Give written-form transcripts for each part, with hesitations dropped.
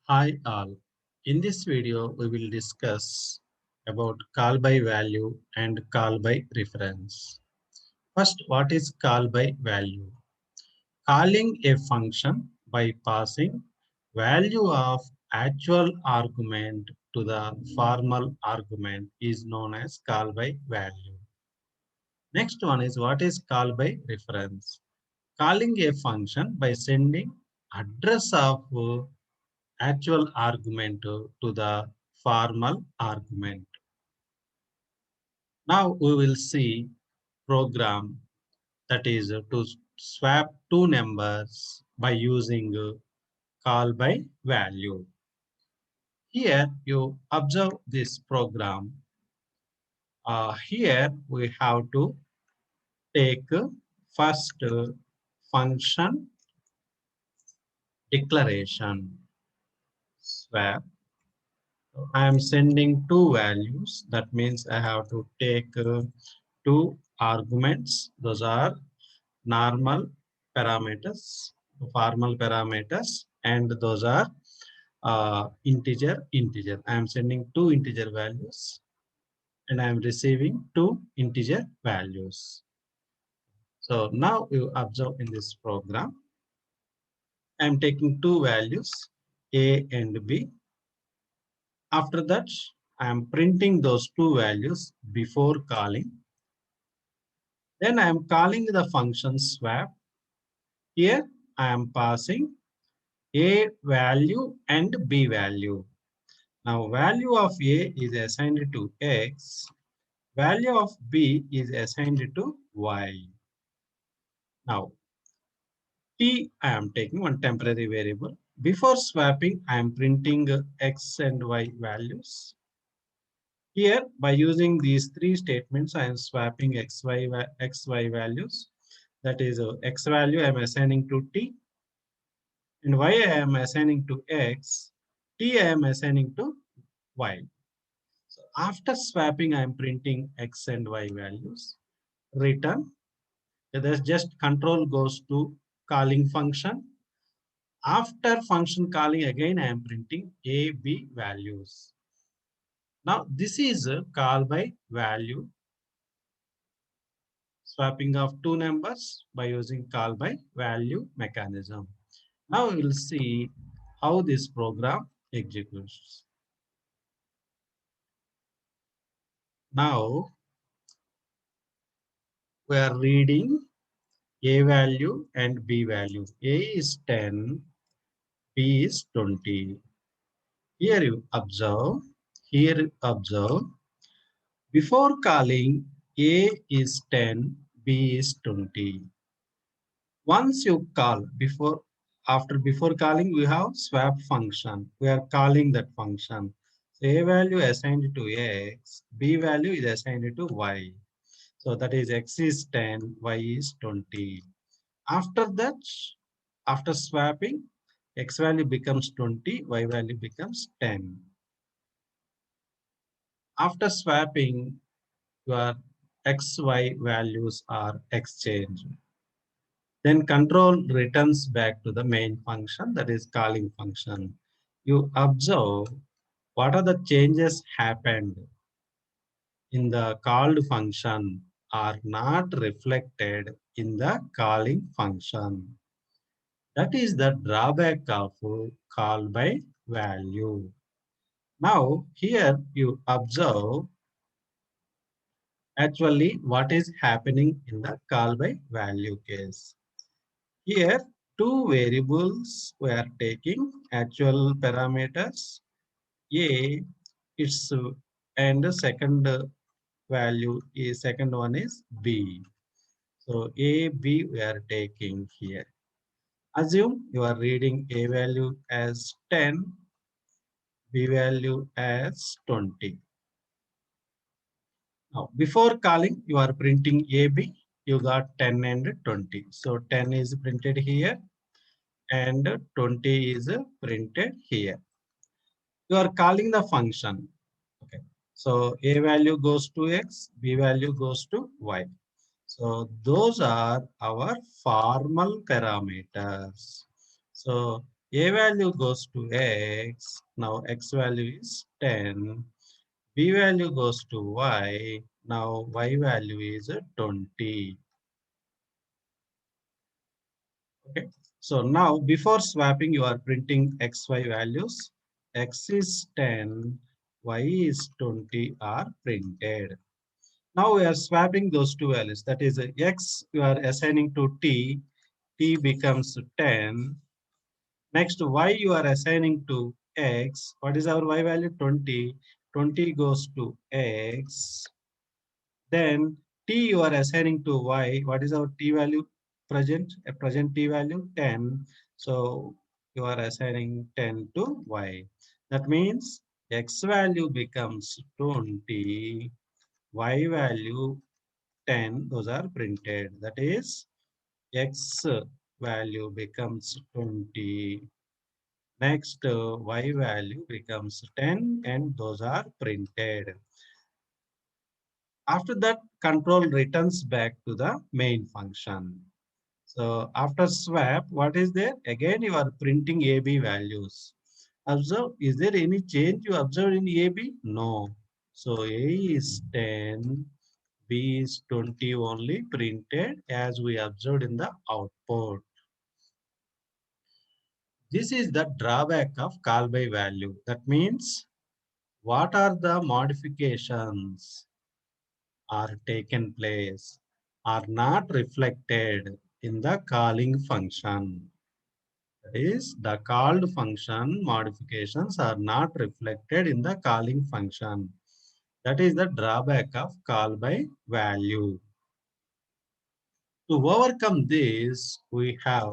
Hi all. In this video, we will discuss about call by value and call by reference. First, what is call by value? Calling a function by passing value of actual argument to the formal argument is known as call by value. Next one is what is call by reference? Calling a function by sending address of actual argument to the formal argument. Now we will see program that is to swap two numbers by using call by value. Here you observe this program. Here we have to take first function declaration swap. I am sending two values. That means I have to take two arguments. Those are normal parameters, formal parameters, and those are integer. I am sending two integer values and I am receiving two integer values. So now you observe in this program, I am taking two values, A and B. After that, I am printing those two values before calling. Then I am calling the function swap. Here I am passing A value and B value. Now value of A is assigned to X, value of B is assigned to Y. Now T I am taking one temporary variable. Before swapping I am printing X and Y values. Here by using these three statements I am swapping XY values. That is X value I am assigning to T and Y I am assigning to X, T I am assigning to Y. So after swapping, I am printing X and Y values. Return. So that's just control goes to calling function. After function calling again, I am printing A, B values. Now this is a call by value. Swapping of two numbers by using call by value mechanism. Now we will see how this program executes. Now we are reading A value and B value. A is 10, B is 20. Here you observe, before calling A is 10, B is 20. Once you call before calling we have swap function. We are calling that function. So A value assigned to X, B value is assigned to Y. So that is X is 10, Y is 20. After that, after swapping, X value becomes 20, Y value becomes 10. After swapping, your X, Y values are exchanged. Then control returns back to the main function, that is calling function. You observe what are the changes happened in the called function are not reflected in the calling function. That is the drawback of call by value. Now here you observe actually what is happening in the call by value case. Here two variables we are taking actual parameters A it's and the second one is B. So A, B we are taking here. Assume you are reading A value as 10, B value as 20. Now, before calling, you are printing AB, you got 10 and 20. So 10 is printed here and 20 is printed here. You are calling the function. Okay. So A value goes to X, B value goes to Y. So those are our formal parameters. So A value goes to X. Now X value is 10. B value goes to Y. Now Y value is 20. Okay. So now before swapping, you are printing XY values. X is 10, Y is 20 are printed. Now we are swapping those two values. That is X you are assigning to T becomes 10. Next Y you are assigning to X. What is our Y value? 20. 20 goes to X. Then T you are assigning to Y. What is our T value? Present, a present T value 10. So you are assigning 10 to Y. That means X value becomes 20, Y value 10. Those are printed. That is X value becomes 20. Next Y value becomes 10 and those are printed. After that, control returns back to the main function. So after swap, what is there? Again, you are printing AB values. Observe, is there any change you observe in AB? No. So A is 10, B is 20 only printed as we observed in the output. This is the drawback of call by value. That means what are the modifications are taken place are not reflected in the calling function. That is, the called function modifications are not reflected in the calling function. That is the drawback of call by value. To overcome this, we have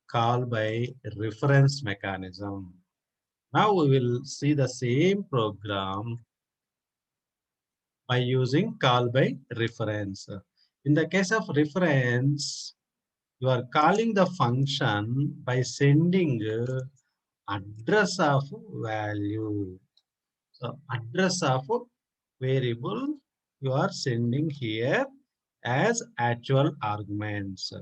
call by reference mechanism. Now we will see the same program by using call by reference. In the case of reference, you are calling the function by sending address of value. So address of variable you are sending here as actual arguments.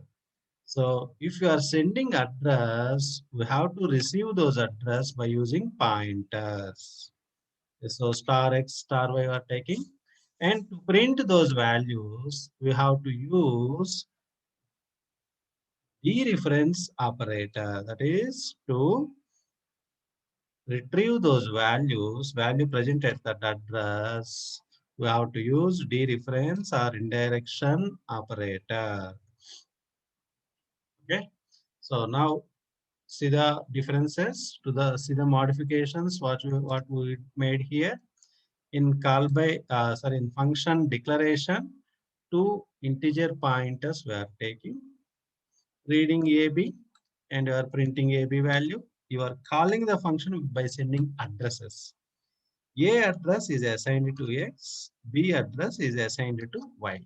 So if you are sending address, we have to receive those address by using pointers. So star x star y are taking, and to print those values, we have to use dereference operator. That is to retrieve those values, value present at that address. We have to use dereference or indirection operator. Okay. So now see the differences to the see the modifications what we made here in call by in function declaration. Two integer pointers we are taking, reading AB and you are printing AB value. You are calling the function by sending addresses. A address is assigned to X, B address is assigned to Y.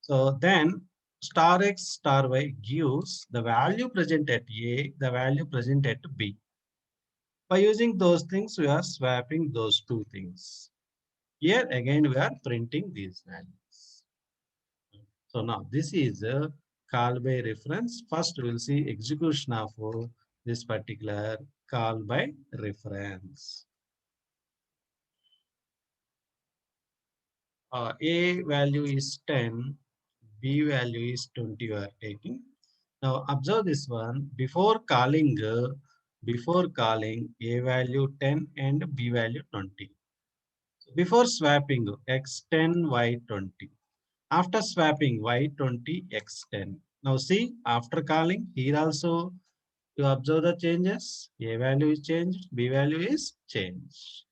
So then star X star Y gives the value present at A, the value present at B. By using those things, we are swapping those two things. Here again, we are printing these values. So now this is a call by reference. First, we'll see execution of this particular call by reference. A value is 10, B value is 20 we are taking. Now observe this one. Before calling A value 10 and B value 20. Before swapping X10, Y20. After swapping Y20, X10. Now see, after calling, here also you observe the changes. A value is changed, B value is changed.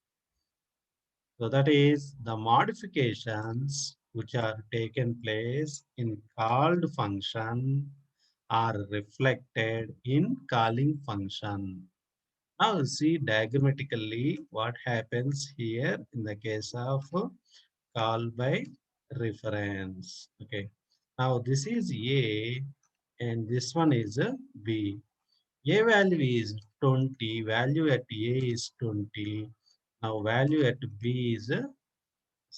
So that is the modifications which are taken place in called function are reflected in calling function. Now see diagrammatically what happens here in the case of call by reference. Okay. Now this is A and this one is B. A value is 20, value at A is 20. Now value at B is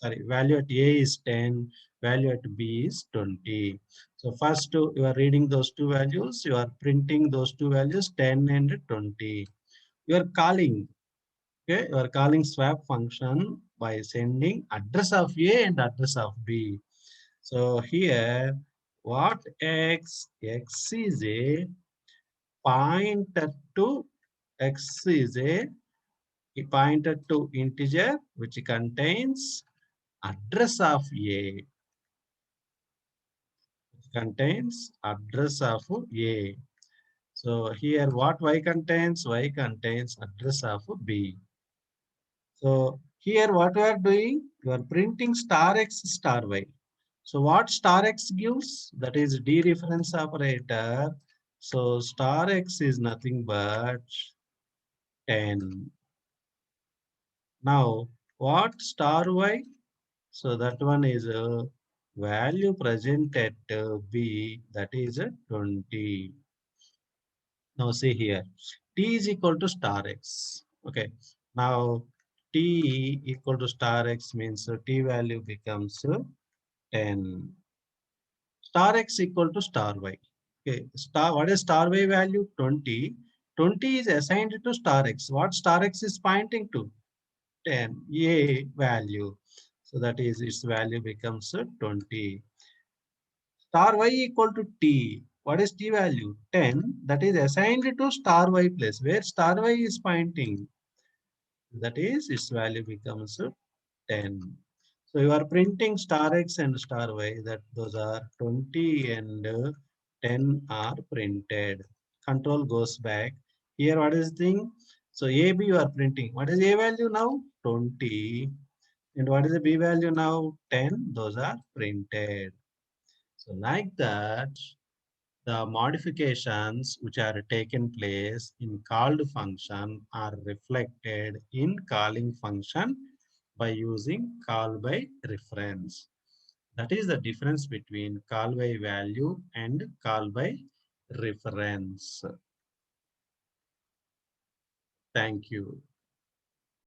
value at A is 10, value at B is 20. So first you are reading those two values, you are printing those two values 10 and 20. You are calling, okay, you are calling swap function by sending address of A and address of B. So here what x is a pointer to x is a pointer to integer which contains address of A, contains address of A. So here what y contains? Y contains address of B. So here what we are doing? You are printing star x star y. So what star x gives? That is dereference operator. So star x is nothing but 10. Now what star y? So that one is a value present at B, that is 20. Now see here, T is equal to star X. Okay. Now T equal to star X means T value becomes 10. Star X equal to star Y. Okay. What is star Y value? 20. 20 is assigned to star X. What star X is pointing to? 10. A value. So that is its value becomes 20. Star y equal to t. What is t value? 10. That is assigned to star y place. Where star y is pointing, that is its value becomes 10. So you are printing star x and star y, that those are 20 and 10 are printed. Control goes back. Here what is the thing? So AB you are printing. What is A value now? 20. And what is the B value now? 10. Those are printed. So like that, the modifications which are taken place in called function are reflected in calling function by using call by reference. That is the difference between call by value and call by reference. Thank you.